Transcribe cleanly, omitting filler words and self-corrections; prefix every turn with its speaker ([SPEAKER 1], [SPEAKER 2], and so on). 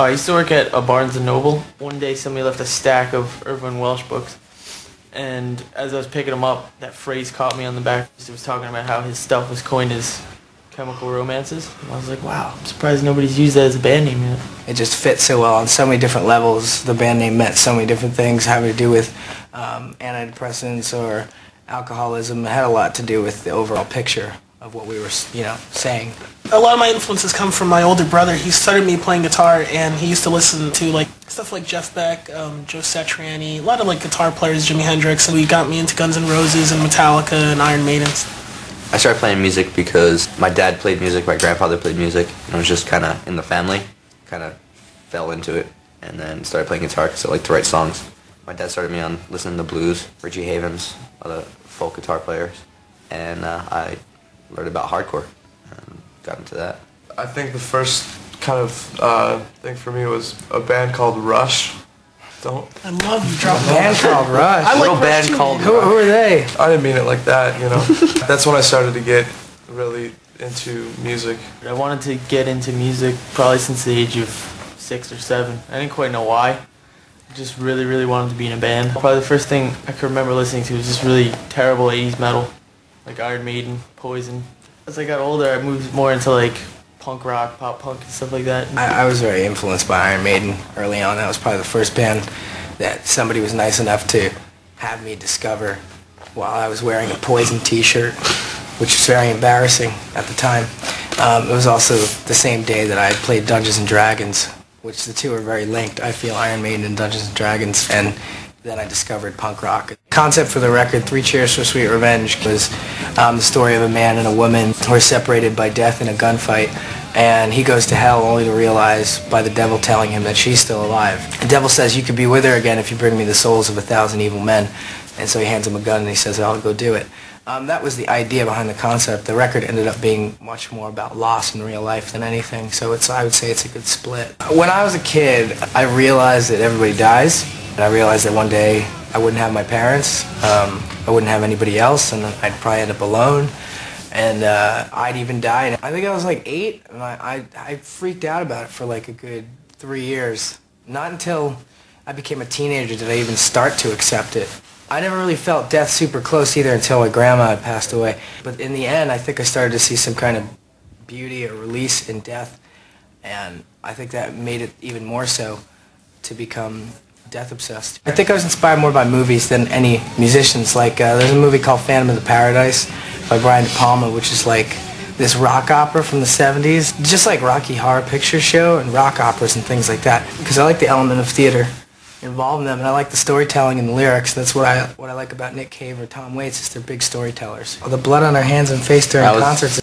[SPEAKER 1] I used to work at a Barnes & Noble. One day somebody left a stack of Irvine Welsh books, and as I was picking them up, that phrase caught me on the back. It was talking about how his stuff was coined as chemical romances. And I was like, wow, I'm surprised nobody's used that as a band name yet.
[SPEAKER 2] It just fit so well on so many different levels. The band name meant so many different things having to do with antidepressants or alcoholism. It had a lot to do with the overall picture of what we were, saying.
[SPEAKER 3] A lot of my influences come from my older brother. He started me playing guitar, and he used to listen to stuff like Jeff Beck, Joe Satriani, a lot of guitar players, Jimi Hendrix, and he got me into Guns N' Roses and Metallica and Iron Maiden.
[SPEAKER 4] I started playing music because my dad played music, my grandfather played music, and it was just kind of in the family. Kind of fell into it, and then started playing guitar because I like to write songs. My dad started me on listening to blues, Richie Havens, other folk guitar players, and I learned about hardcore and got into that.
[SPEAKER 5] I think the first kind of thing for me was a band called Rush.
[SPEAKER 3] I love you dropping
[SPEAKER 2] A band called Rush.
[SPEAKER 3] I like
[SPEAKER 4] Little
[SPEAKER 3] Rush
[SPEAKER 4] band
[SPEAKER 3] too,
[SPEAKER 4] called
[SPEAKER 3] man.
[SPEAKER 2] Who are they?
[SPEAKER 5] I didn't mean it like that, That's when I started to get really into music.
[SPEAKER 1] I wanted to get into music probably since the age of 6 or 7. I didn't quite know why. I just really, really wanted to be in a band. Probably the first thing I could remember listening to was just really terrible 80s metal, like Iron Maiden, Poison. As I got older, I moved more into punk rock, pop punk, and stuff like that.
[SPEAKER 2] I was very influenced by Iron Maiden early on. That was probably the first band that somebody was nice enough to have me discover while I was wearing a Poison t-shirt, which was very embarrassing at the time. It was also the same day that I played Dungeons & Dragons, which the two are very linked. I feel Iron Maiden and Dungeons & Dragons, and then I discovered punk rock. The concept for the record, Three Cheers for Sweet Revenge, was the story of a man and a woman who are separated by death in a gunfight, and he goes to hell only to realize by the devil telling him that she's still alive. The devil says, you could be with her again if you bring me the souls of 1,000 evil men. And so he hands him a gun and he says, I'll go do it. That was the idea behind the concept. The record ended up being much more about loss in real life than anything, so I would say it's a good split. When I was a kid, I realized that everybody dies, and I realized that one day I wouldn't have my parents, I wouldn't have anybody else, and I'd probably end up alone, and I'd even die. And I think I was 8, and I freaked out about it for a good 3 years. Not until I became a teenager did I even start to accept it. I never really felt death super close either until my grandma had passed away. But in the end, I think I started to see some kind of beauty or release in death. And I think that made it even more so to become death obsessed. I think I was inspired more by movies than any musicians. There's a movie called Phantom of the Paradise by Brian De Palma, which is this rock opera from the 70s. Just like Rocky Horror Picture Show and rock operas and things like that. Because I like the element of theater involved in them, and I like the storytelling and the lyrics. That's what I like about Nick Cave or Tom Waits, is they're big storytellers. The blood on our hands and face during concerts